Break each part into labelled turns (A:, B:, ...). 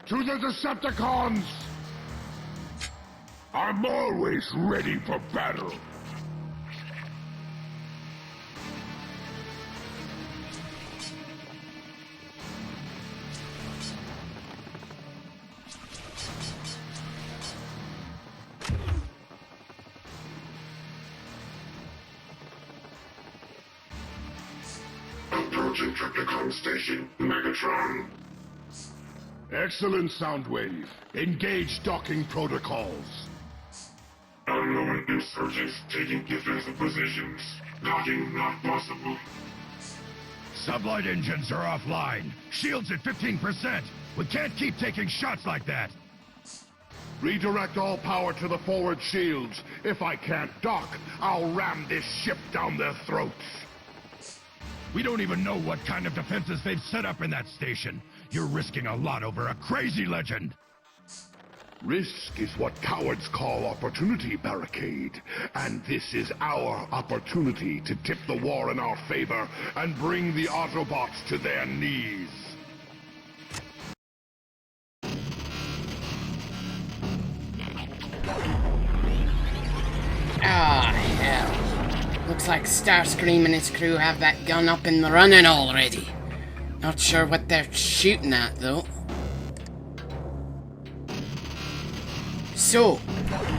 A: To the Decepticons! I'm always ready for battle.
B: Approaching Triplicon Station, Megatron.
A: Excellent, Soundwave. Engage docking protocols.
B: Unknown insurgents taking defensive positions. Docking not possible.
A: Sublight engines are offline. Shields at 15%. We can't keep taking shots like that. Redirect all power to the forward shields. If I can't dock, I'll ram this ship down their throats. We don't even know what kind of defenses they've set up in that station. You're risking a lot over a crazy legend. Risk is what cowards call opportunity, Barricade. And this is our opportunity to tip the war in our favor and bring the Autobots to their knees.
C: Ah, hell. Looks like Starscream and his crew have that gun up and running already. Not sure what they're shooting at, though. So,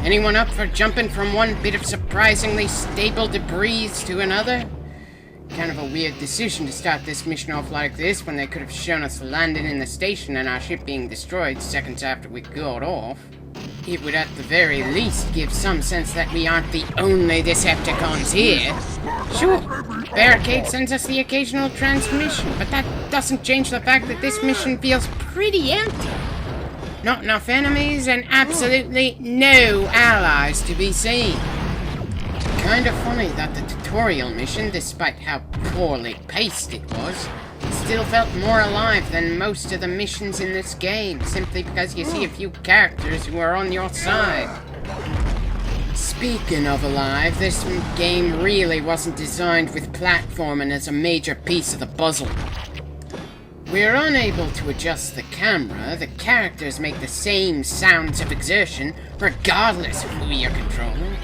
C: anyone up for jumping from one bit of surprisingly stable debris to another? Kind of a weird decision to start this mission off like this when they could have shown us landing in the station and our ship being destroyed seconds after we got off. It would at the very least give some sense that we aren't the only Decepticons here. Sure, Barricade sends us the occasional transmission, but that doesn't change the fact that this mission feels pretty empty. Not enough enemies and absolutely no allies to be seen. Kinda funny that the tutorial mission, despite how poorly paced it was, still felt more alive than most of the missions in this game, simply because you see a few characters who are on your side. Speaking of alive, this game really wasn't designed with platforming as a major piece of the puzzle. We're unable to adjust the camera. The characters make the same sounds of exertion, regardless of who you're controlling.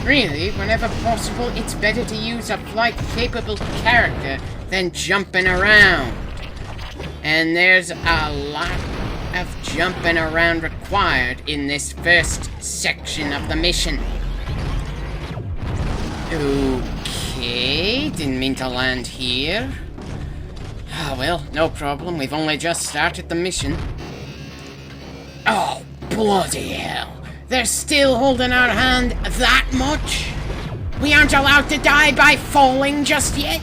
C: Really, whenever possible, it's better to use a flight-capable character than jumping around. And there's a lot of jumping around required in this first section of the mission. Okay, didn't mean to land here. Ah, well, no problem. We've only just started the mission. Oh, bloody hell. They're still holding our hand that much? We aren't allowed to die by falling just yet?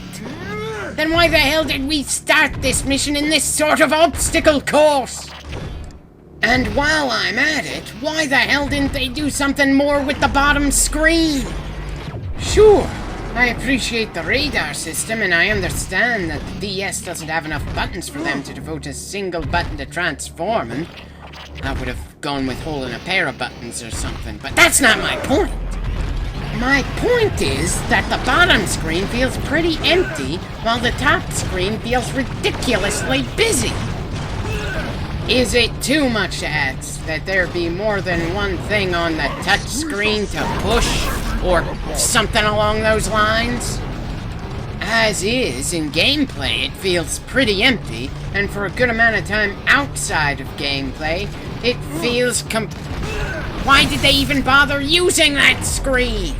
C: Then why the hell did we start this mission in this sort of obstacle course? And while I'm at it, why the hell didn't they do something more with the bottom screen? Sure, I appreciate the radar system, and I understand that the DS doesn't have enough buttons for them to devote a single button to transforming. I would have gone with holding a pair of buttons or something, but that's not my point. My point is that the bottom screen feels pretty empty, while the top screen feels ridiculously busy. Is it too much to ask that there be more than one thing on the touch screen to push, or something along those lines? As is, in gameplay, it feels pretty empty, and for a good amount of time outside of gameplay, it feels Why did they even bother using that screen?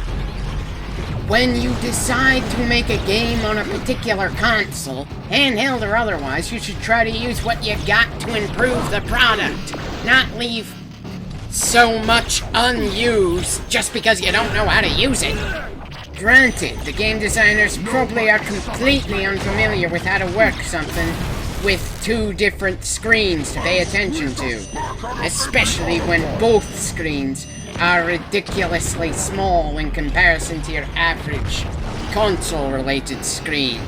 C: When you decide to make a game on a particular console, handheld or otherwise, you should try to use what you got to improve the product, not leave so much unused just because you don't know how to use it. Granted, the game designers probably are completely unfamiliar with how to work something with two different screens to pay attention to, especially when both screens are ridiculously small in comparison to your average console-related screen.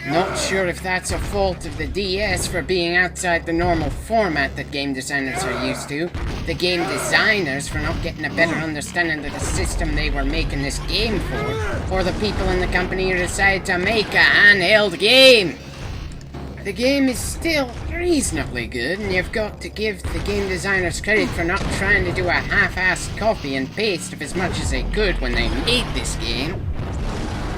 C: Not sure if that's a fault of the DS for being outside the normal format that game designers are used to, the game designers for not getting a better understanding of the system they were making this game for, or the people in the company who decided to make a handheld game. The game is still reasonably good, and you've got to give the game designers credit for not trying to do a half-assed copy and paste of as much as they could when they made this game.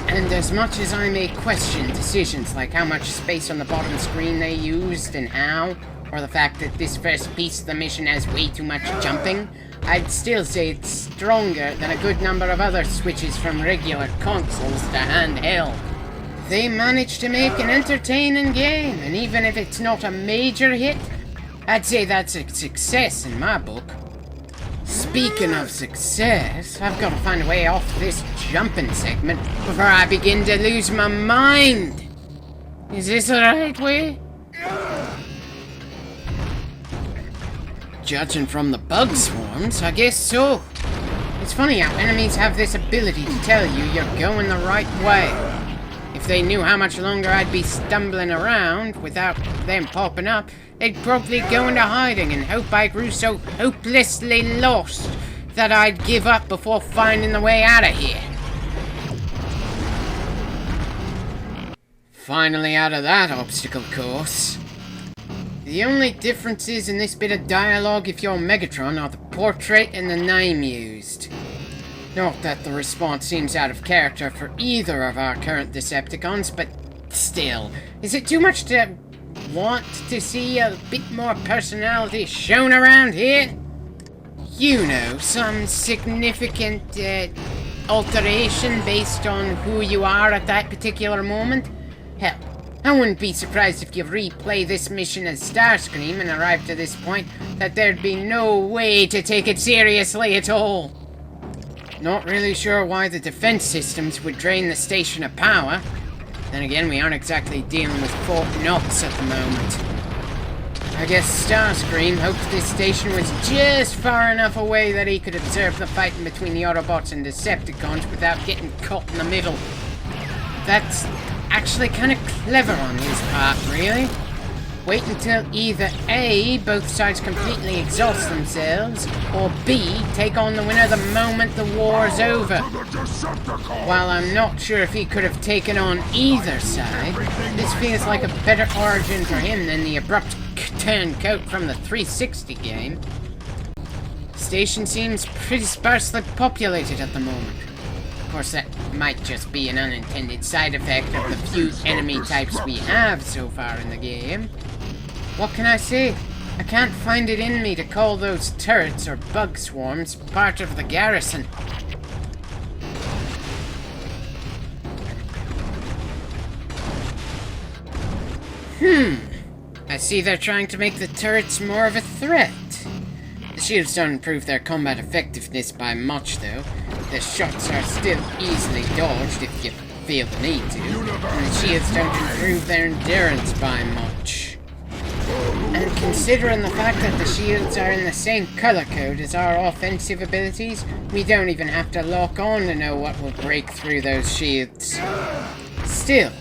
C: And as much as I may question decisions like how much space on the bottom screen they used and how, or the fact that this first piece of the mission has way too much jumping, I'd still say it's stronger than a good number of other switches from regular consoles to handheld. They managed to make an entertaining game, and even if it's not a major hit, I'd say that's a success in my book. Speaking of success, I've got to find a way off this jumping segment before I begin to lose my mind. Is this the right way? Judging from the bug swarms, I guess so. It's funny how enemies have this ability to tell you you're going the right way. If they knew how much longer I'd be stumbling around without them popping up, they'd probably go into hiding and hope I grew so hopelessly lost that I'd give up before finding the way out of here. Finally out of that obstacle course. The only differences in this bit of dialogue if you're Megatron are the portrait and the name used. Not that the response seems out of character for either of our current Decepticons, but still, is it too much to want to see a bit more personality shown around here? You know, some significant alteration based on who you are at that particular moment? Hell, I wouldn't be surprised if you replay this mission as Starscream and arrive to this point that there'd be no way to take it seriously at all. Not really sure why the defense systems would drain the station of power. Then again, we aren't exactly dealing with Fort Knox at the moment. I guess Starscream hoped this station was just far enough away that he could observe the fighting between the Autobots and Decepticons without getting caught in the middle. That's actually kind of clever on his part, really. Wait until either A, both sides completely exhaust themselves, or B, take on the winner the moment the war's over. While I'm not sure if he could have taken on either side, this feels like a better origin for him than the abrupt turncoat from the 360 game. Station seems pretty sparsely populated at the moment. Of course, that might just be an unintended side effect of the few enemy types we have so far in the game. What can I say? I can't find it in me to call those turrets or bug swarms part of the garrison. I see they're trying to make the turrets more of a threat. The shields don't improve their combat effectiveness by much, though. The shots are still easily dodged if you feel the need to, and the shields don't improve their endurance by much. And considering the fact that the shields are in the same color code as our offensive abilities, we don't even have to lock on to know what will break through those shields. Still,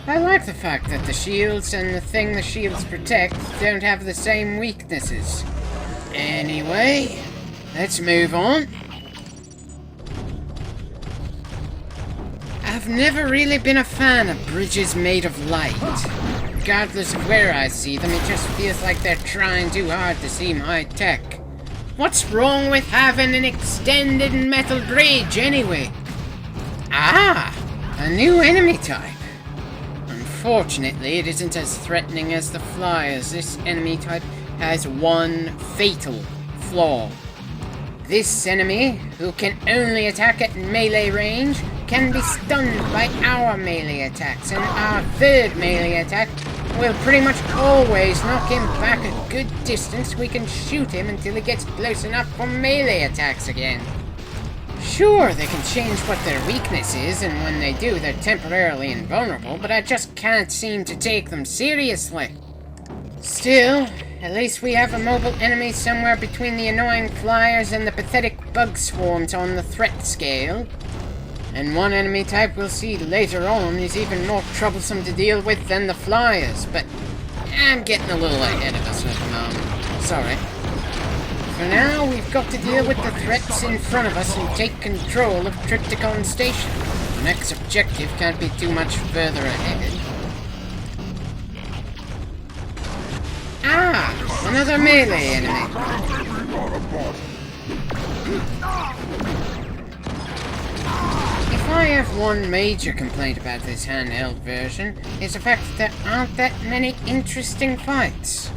C: I like the fact that the shields and the thing the shields protect don't have the same weaknesses. Anyway, let's move on. I've never really been a fan of bridges made of light. Regardless of where I see them, it just feels like they're trying too hard to seem high-tech. What's wrong with having an extended metal bridge, anyway? Ah, a new enemy type. Unfortunately, it isn't as threatening as the Flyers. This enemy type has one fatal flaw. This enemy, who can only attack at melee range, can be stunned by our melee attacks, and our third melee attack will pretty much always knock him back a good distance. We can shoot him until he gets close enough for melee attacks again. Sure, they can change what their weakness is, and when they do, they're temporarily invulnerable, but I just can't seem to take them seriously. Still, at least we have a mobile enemy somewhere between the annoying Flyers and the pathetic bug swarms on the threat scale. And one enemy type we'll see later on is even more troublesome to deal with than the Flyers, but I'm getting a little ahead of us at the moment. Sorry. For now, we've got to deal with the threats in front of us and take control of Trypticon Station. The next objective can't be too much further ahead. Ah! Another melee enemy. If I have one major complaint about this handheld version, it's the fact that there aren't that many interesting fights.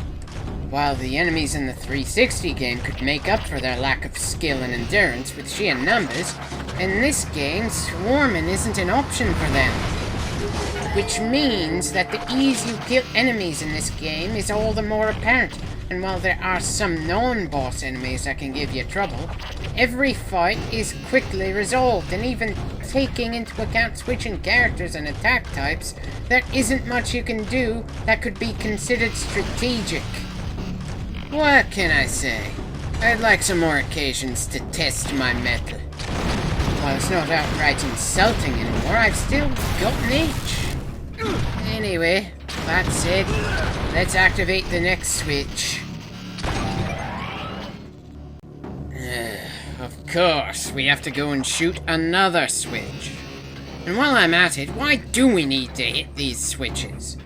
C: While the enemies in the 360 game could make up for their lack of skill and endurance with sheer numbers, in this game, swarming isn't an option for them. Which means that the ease you kill enemies in this game is all the more apparent, and while there are some non-boss enemies that can give you trouble, every fight is quickly resolved, and even taking into account switching characters and attack types, there isn't much you can do that could be considered strategic. What can I say? I'd like some more occasions to test my mettle. While it's not outright insulting anymore, I've still got an itch. Anyway, that said, let's activate the next switch. Of course, we have to go and shoot another switch. And while I'm at it, why do we need to hit these switches?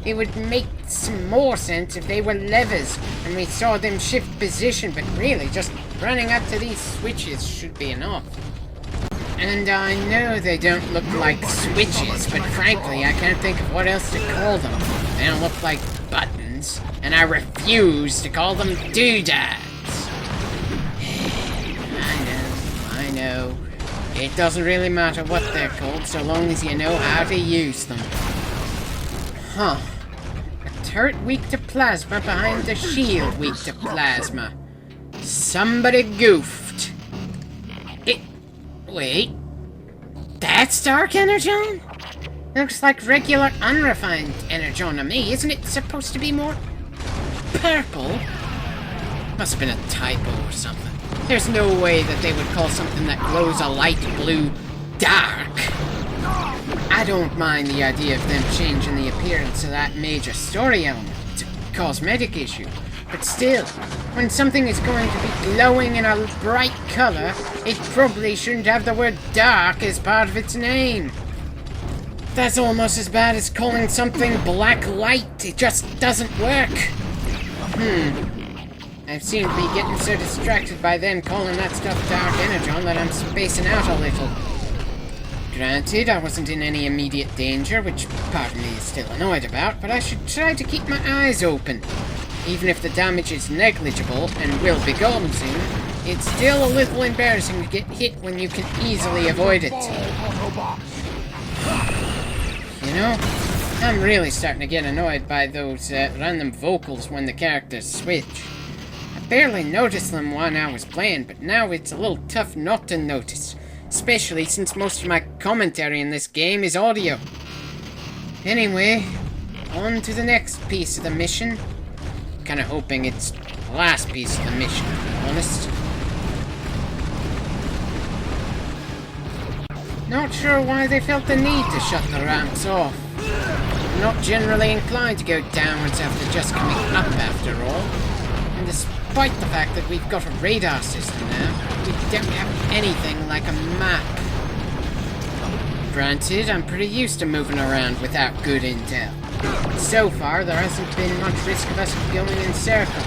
C: It would make some more sense if they were levers and we saw them shift position, but really just running up to these switches should be enough. And I know they don't look like switches, but frankly I can't think of what else to call them. They don't look like buttons, and I refuse to call them doodads. I know. It doesn't really matter what they're called so long as you know how to use them. Huh. A turret weak to plasma behind the shield weak to plasma. Somebody goofed. Wait. That's Dark Energon? Looks like regular unrefined Energon to me. Isn't it supposed to be more purple? Must have been a typo or something. There's no way that they would call something that glows a light blue dark. I don't mind the idea of them changing the appearance of that major story element. It's a cosmetic issue. But still, when something is going to be glowing in a bright color, it probably shouldn't have the word dark as part of its name. That's almost as bad as calling something black light. It just doesn't work. I seem to be getting so distracted by them calling that stuff Dark Energon that I'm spacing out a little. Granted, I wasn't in any immediate danger, which part of me is still annoyed about, but I should try to keep my eyes open. Even if the damage is negligible and will be gone soon, it's still a little embarrassing to get hit when you can easily avoid it. You know, I'm really starting to get annoyed by those random vocals when the characters switch. I barely noticed them when I was playing, but now it's a little tough not to notice, especially since most of my commentary in this game is audio. Anyway, on to the next piece of the mission. Kinda hoping it's the last piece of the mission, to be honest. Not sure why they felt the need to shut the ramps off. I'm not generally inclined to go downwards after just coming up after all. And despite the fact that we've got a radar system now, we don't have anything like a map. Granted, I'm pretty used to moving around without good intel. So far, there hasn't been much risk of us going in circles.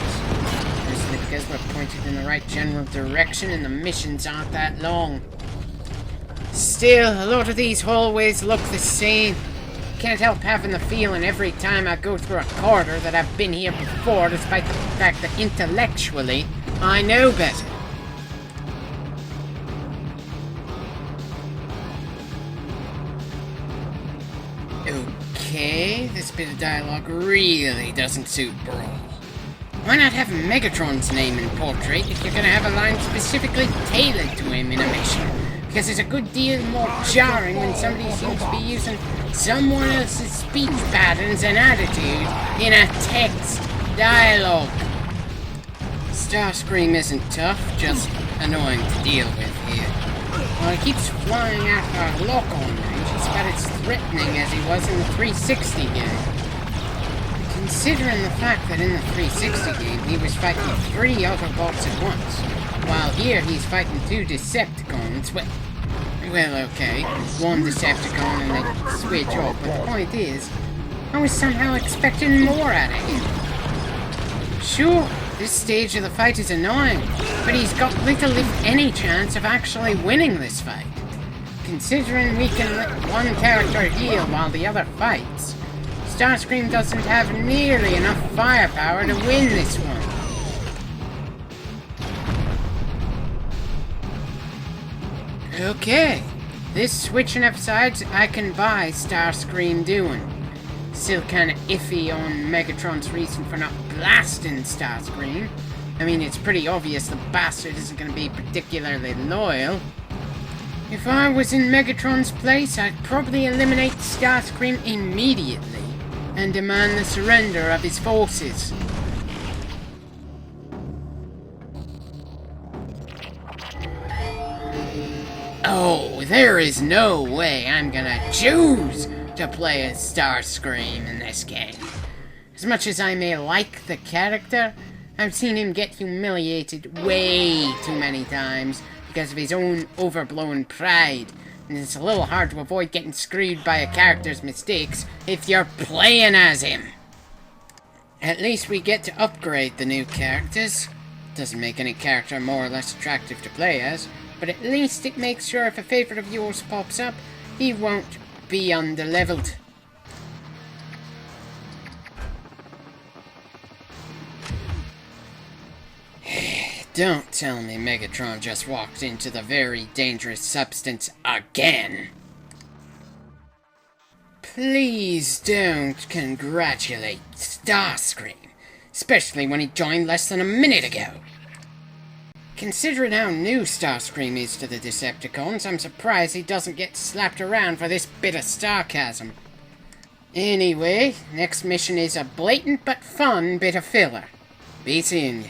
C: Mostly because we're pointed in the right general direction and the missions aren't that long. Still, a lot of these hallways look the same. Can't help having the feeling every time I go through a corridor that I've been here before, despite the fact that intellectually, I know better. Okay, this bit of dialogue really doesn't suit Brawl. Why not have Megatron's name in portrait if you're gonna have a line specifically tailored to him in a mission? Because it's a good deal more jarring when somebody seems to be using someone else's speech patterns and attitude in a text dialogue. Starscream isn't tough, just annoying to deal with here. While he keeps flying out of our lock-on range, he's about as threatening as he was in the 360 game. Considering the fact that in the 360 game he was fighting 3 Autobots at once, while here he's fighting 2 Decepticons, well okay, 1 Decepticon and they switch off, but the point is, I was somehow expecting more out of him. Sure, this stage of the fight is annoying, but he's got little if any chance of actually winning this fight. Considering we can let one character heal while the other fights, Starscream doesn't have nearly enough firepower to win this one. Okay, this switching of sides I can buy Starscream doing. Still kinda iffy on Megatron's reason for not blasting Starscream. I mean, it's pretty obvious the bastard isn't gonna be particularly loyal. If I was in Megatron's place, I'd probably eliminate Starscream immediately and demand the surrender of his forces. Oh, there is no way I'm gonna choose to play as Starscream in this game. As much as I may like the character, I've seen him get humiliated way too many times because of his own overblown pride, and it's a little hard to avoid getting screwed by a character's mistakes if you're playing as him. At least we get to upgrade the new characters. Doesn't make any character more or less attractive to play as, but at least it makes sure if a favorite of yours pops up, he won't be underleveled. Don't tell me Megatron just walked into the very dangerous substance again. Please don't congratulate Starscream, especially when he joined less than a minute ago. Considering how new Starscream is to the Decepticons, I'm surprised he doesn't get slapped around for this bit of sarcasm. Anyway, next mission is a blatant but fun bit of filler. Be seeing you.